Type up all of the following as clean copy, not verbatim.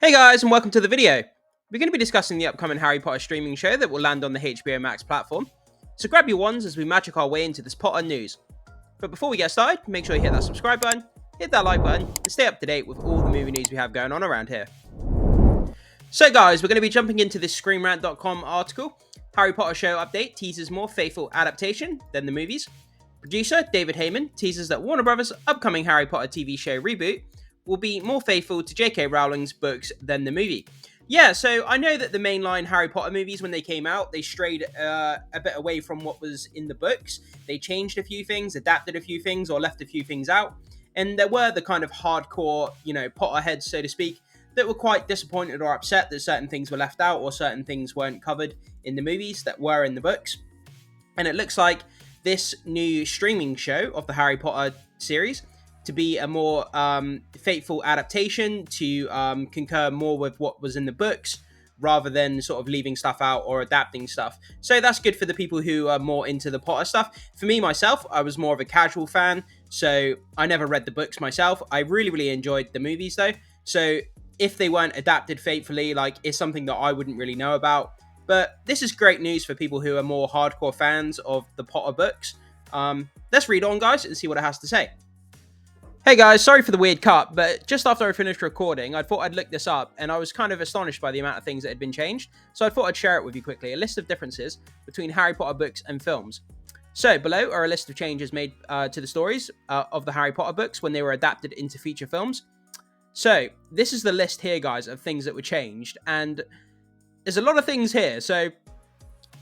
Hey guys, and welcome to the video. We're going to be discussing the upcoming Harry Potter streaming show that will land on the HBO Max platform. So grab your wands as we magic our way into this Potter news. But before we get started, make sure you hit that subscribe button, hit that like button, and stay up to date with all the movie news we have going on around here. So guys, we're going to be jumping into this ScreenRant.com article. Harry Potter show update teases more faithful adaptation than the movies. Producer David Heyman teases that Warner Bros.' upcoming Harry Potter TV show reboot will be more faithful to J.K. Rowling's books than the movie. Yeah, so I know that the mainline Harry Potter movies, when they came out, they strayed a bit away from what was in the books. They changed a few things, adapted a few things, or left a few things out. And there were the kind of hardcore, Potterheads, so to speak, that were quite disappointed or upset that certain things were left out or certain things weren't covered in the movies that were in the books. And it looks like this new streaming show of the Harry Potter series to be a more faithful adaptation, to concur more with what was in the books, rather than sort of leaving stuff out or adapting stuff. So that's good for the people who are more into the Potter stuff. For me, myself, I was more of a casual fan, so I never read the books myself. I really enjoyed the movies, though. So if they weren't adapted faithfully, it's something that I wouldn't really know about. But this is great news for people who are more hardcore fans of the Potter books. Let's read on, guys, and see what it has to say. Hey guys, sorry for the weird cut, but just after I finished recording, I thought I'd look this up, and I was kind of astonished by the amount of things that had been changed, so I thought I'd share it with you quickly, a list of differences between Harry Potter books and films. So, below are a list of changes made to the stories of the Harry Potter books when they were adapted into feature films. So, this is the list here, guys, of things that were changed, and there's a lot of things here. So,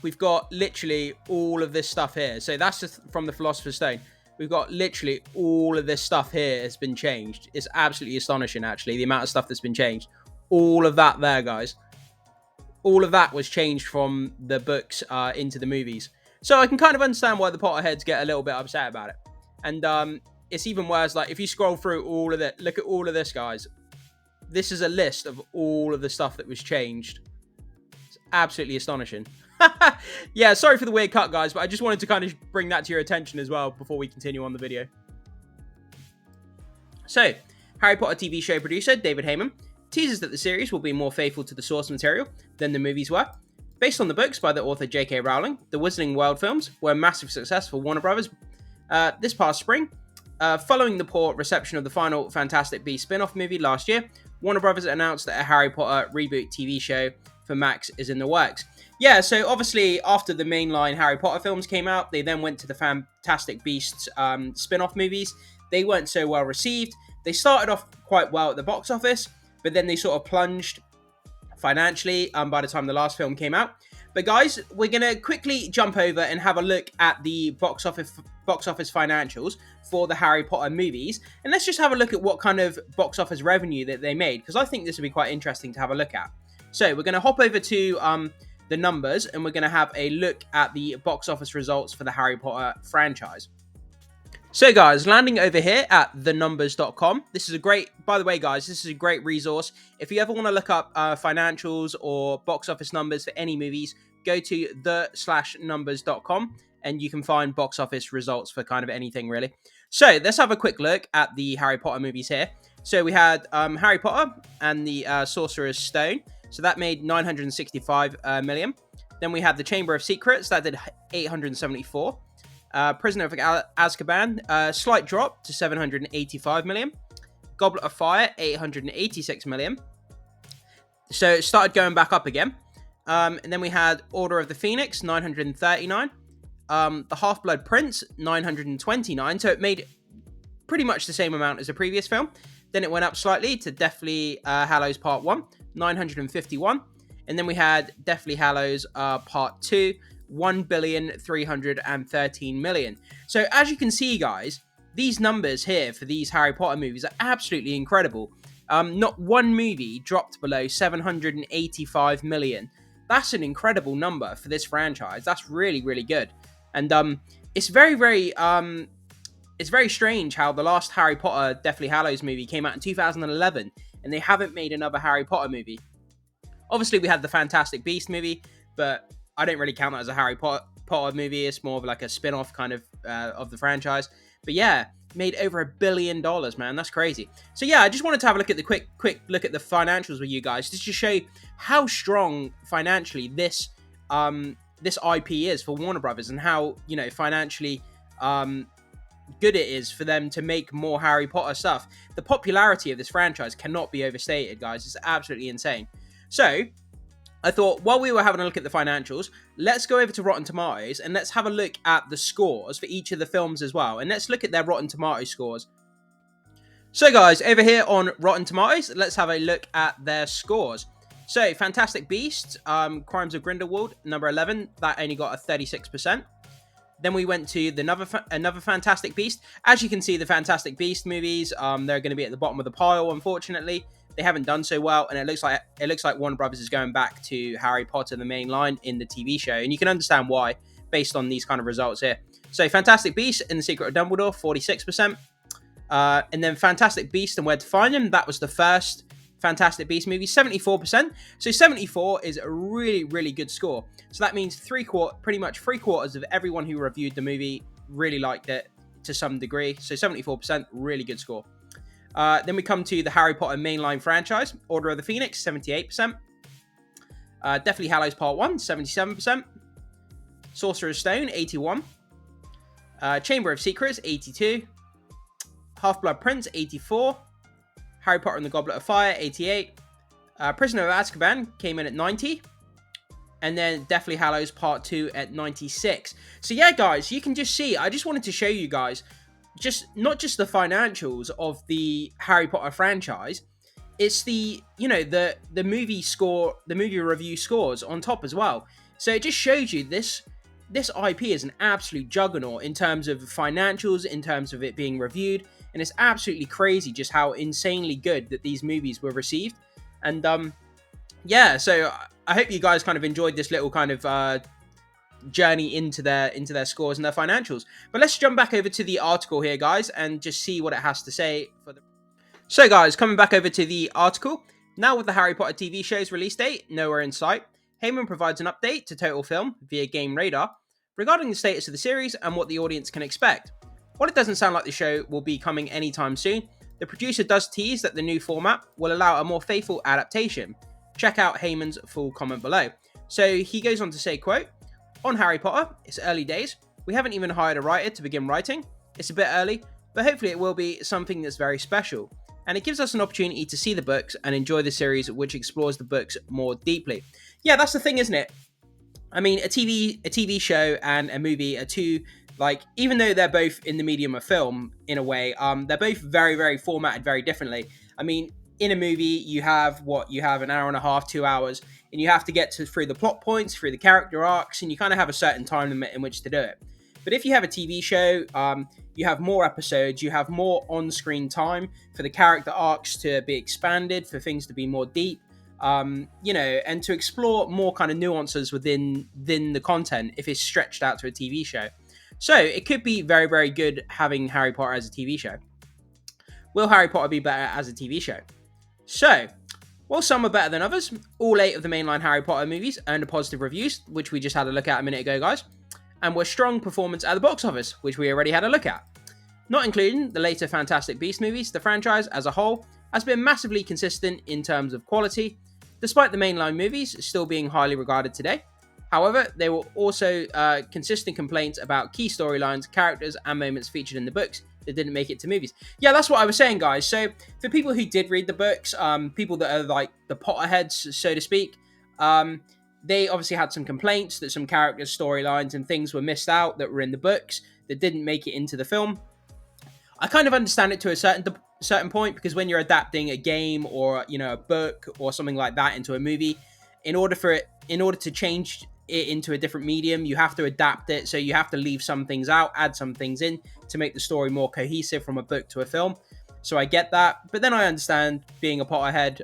we've got literally all of this stuff here. So, that's just from the Philosopher's Stone. We've got literally all of this stuff here has been changed. It's absolutely astonishing, actually, the amount of stuff that's been changed. All of that there, guys. All of that was changed from the books into the movies. So I can kind of understand why the Potterheads get a little bit upset about it. And it's even worse, if you scroll through all of it, look at all of this, guys. This is a list of all of the stuff that was changed. It's absolutely astonishing. Yeah, sorry for the weird cut, guys, but I just wanted to kind of bring that to your attention as well before we continue on the video. So, Harry Potter TV show producer David Heyman teases that the series will be more faithful to the source material than the movies were. Based on the books by the author J.K. Rowling, the Wizarding World films were a massive success for Warner Bros. This past spring. Following the poor reception of the final Fantastic Beasts spin-off movie last year, Warner Bros. Announced that a Harry Potter reboot TV show for Max is in the works. Yeah, so obviously after the mainline Harry Potter films came out, they then went to the Fantastic Beasts spin-off movies. They weren't so well received. They started off quite well at the box office, but then they sort of plunged financially by the time the last film came out. But guys, we're going to quickly jump over and have a look at the box office financials for the Harry Potter movies. And let's just have a look at what kind of box office revenue that they made, because I think this would be quite interesting to have a look at. So we're going to hop over to the numbers, and we're going to have a look at the box office results for the Harry Potter franchise. So guys, landing over here at thenumbers.com. This is a great, by the way guys, this is a great resource. If you ever want to look up financials or box office numbers for any movies, go to the/numbers.com and you can find box office results for kind of anything really. So let's have a quick look at the Harry Potter movies here. So we had Harry Potter and the Sorcerer's Stone. So that made 965 million. Then we had The Chamber of Secrets. That did 874. Prisoner of Azkaban, slight drop to 785 million. Goblet of Fire, 886 million. So it started going back up again. And then we had Order of the Phoenix, 939. The Half-Blood Prince, 929. So it made pretty much the same amount as the previous film. Then it went up slightly to Deathly Hallows Part 1, 951. And then we had Deathly Hallows Part 2, 1,313 million. So as you can see, guys, these numbers here for these Harry Potter movies are absolutely incredible. Not one movie dropped below 785 million. That's an incredible number for this franchise. That's really good. And it's very strange how the last Harry Potter Deathly Hallows movie came out in 2011 and they haven't made another Harry Potter movie. Obviously, we had the Fantastic Beasts movie, but I don't really count that as a Harry Potter movie. It's more of like a spin-off kind of the franchise. But yeah, made over $1 billion, man. That's crazy. So yeah, I just wanted to have a look at the quick look at the financials with you guys, just to show you how strong financially this this IP is for Warner Brothers, and how, you know, financially good it is for them to make more Harry Potter stuff. The popularity of this franchise cannot be overstated, guys. It's absolutely insane. So I thought, while we were having a look at the financials, let's go over to Rotten Tomatoes and let's have a look at the scores for each of the films as well. And let's look at their Rotten Tomatoes scores. So guys, over here on Rotten Tomatoes, let's have a look at their scores. So, Fantastic Beasts, Crimes of Grindelwald, number 11, that only got a 36%. Then we went to another Fantastic Beast. As you can see, the Fantastic Beast movies, they're going to be at the bottom of the pile, unfortunately. They haven't done so well, and it looks like Warner Brothers is going back to Harry Potter, the main line, in the TV show. And you can understand why, based on these kind of results here. So, Fantastic Beasts and the Secret of Dumbledore, 46%. And then Fantastic Beasts and Where to Find Them, that was the first Fantastic Beasts movie, 74%. So 74 is a really, really good score. So that means pretty much three quarters of everyone who reviewed the movie really liked it to some degree. So 74%, really good score. Then we come to the Harry Potter mainline franchise. Order of the Phoenix, 78%. Deathly Hallows Part 1, 77%. Sorcerer's Stone, 81%. Chamber of Secrets, 82%. Half-Blood Prince, 84%. Harry Potter and the Goblet of Fire, 88%. Prisoner of Azkaban came in at 90%. And then Deathly Hallows Part 2 at 96%. So yeah, guys, you can just see, I just wanted to show you guys, not just the financials of the Harry Potter franchise, it's the, you know, the movie score, the movie review scores on top as well. So it just shows you this IP is an absolute juggernaut in terms of financials, in terms of it being reviewed. And it's absolutely crazy just how insanely good that these movies were received. And yeah, so I hope you guys kind of enjoyed this little kind of journey into their scores and their financials. But let's jump back over to the article here, guys, and just see what it has to say. So guys, coming back over to the article. Now with the Harry Potter TV show's release date nowhere in sight, Heyman provides an update to Total Film via Game Radar regarding the status of the series and what the audience can expect. While it doesn't sound like the show will be coming anytime soon, the producer does tease that the new format will allow a more faithful adaptation. Check out Heyman's full comment below. So he goes on to say, quote, "On Harry Potter, it's early days. We haven't even hired a writer to begin writing. It's a bit early, but hopefully it will be something that's very special. And it gives us an opportunity to see the books and enjoy the series, which explores the books more deeply." Yeah, that's the thing, isn't it? I mean, a TV show and a movie are two, like, even though they're both in the medium of film, in a way, they're both very, very formatted very differently. I mean, in a movie, you have an hour and a half, 2 hours, and you have to get through the plot points, through the character arcs, and you kind of have a certain time limit in which to do it. But if you have a TV show, you have more episodes, you have more on-screen time for the character arcs to be expanded, for things to be more deep, you know, and to explore more kind of nuances within the content if it's stretched out to a TV show. So it could be very, very good having Harry Potter as a TV show. Will Harry Potter be better as a TV show? So, while some are better than others, all 8 of the mainline Harry Potter movies earned positive reviews, which we just had a look at a minute ago, guys, and were strong performance at the box office, which we already had a look at. Not including the later Fantastic Beasts movies, the franchise as a whole has been massively consistent in terms of quality, despite the mainline movies still being highly regarded today. However, there were also consistent complaints about key storylines, characters, and moments featured in the books that didn't make it to movies. Yeah, that's what I was saying, guys. So, for people who did read the books, people that are like the Potterheads, so to speak, they obviously had some complaints that some characters, storylines, and things were missed out that were in the books that didn't make it into the film. I kind of understand it to a certain point, because when you're adapting a game or, you know, a book or something like that into a movie, in order to change it into a different medium, you have to adapt it. So you have to leave some things out, add some things in to make the story more cohesive from a book to a film. So I get that. But then I understand, being a Potterhead,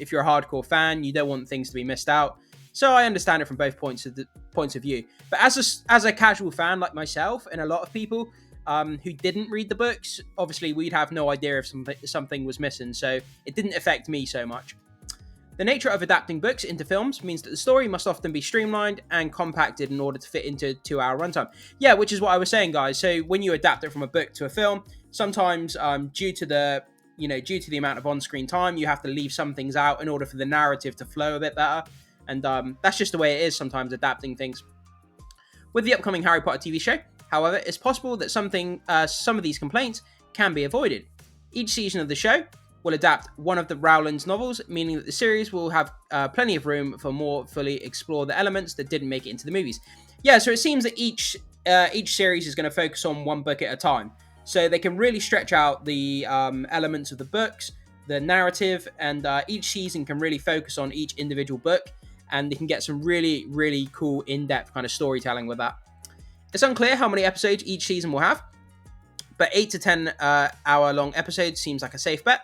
if you're a hardcore fan, you don't want things to be missed out. So I understand it from both points of view. But as a casual fan like myself and a lot of people who didn't read the books, obviously we'd have no idea if something was missing. So it didn't affect me so much. The nature of adapting books into films means that the story must often be streamlined and compacted in order to fit into a 2-hour runtime. Yeah, which is what I was saying, guys. So when you adapt it from a book to a film, Sometimes due to the amount of on-screen time, you have to leave some things out in order for the narrative to flow a bit better. And that's just the way it is sometimes adapting things. With the upcoming Harry Potter TV show, however, it's possible that some of these complaints can be avoided. Each season of the show will adapt one of the Rowling's novels, meaning that the series will have plenty of room for more fully explore the elements that didn't make it into the movies. Yeah, so it seems that each series is going to focus on one book at a time, so they can really stretch out the elements of the books, the narrative, and each season can really focus on each individual book, and they can get some really, really cool in-depth kind of storytelling with that. It's unclear how many episodes each season will have, but 8 to 10 hour-long episodes seems like a safe bet.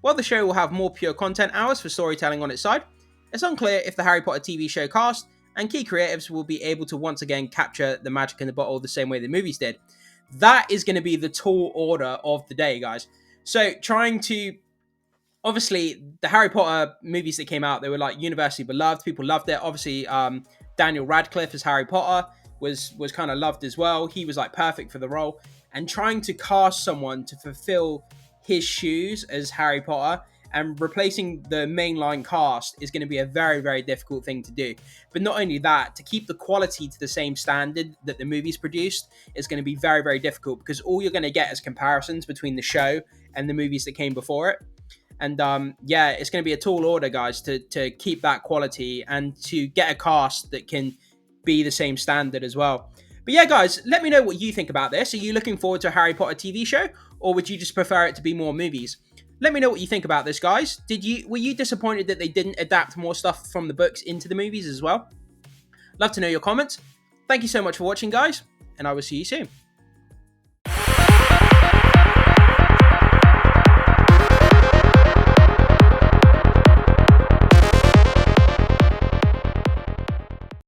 While the show will have more pure content hours for storytelling on its side, it's unclear if the Harry Potter TV show cast and key creatives will be able to once again capture the magic in the bottle the same way the movies did. That is going to be the tall order of the day, guys. So obviously, the Harry Potter movies that came out, they were like universally beloved. People loved it. Obviously, Daniel Radcliffe as Harry Potter was kind of loved as well. He was like perfect for the role. And trying to cast someone to fulfill his shoes as Harry Potter and replacing the mainline cast is going to be a very, very difficult thing to do. But not only that, to keep the quality to the same standard that the movies produced is going to be very, very difficult, because all you're going to get is comparisons between the show and the movies that came before it. And it's going to be a tall order, guys, to keep that quality and to get a cast that can be the same standard as well. But yeah, guys, let me know what you think about this. Are you looking forward to a Harry Potter TV show, or would you just prefer it to be more movies? Let me know what you think about this, guys. Were you disappointed that they didn't adapt more stuff from the books into the movies as well? Love to know your comments. Thank you so much for watching, guys, and I will see you soon.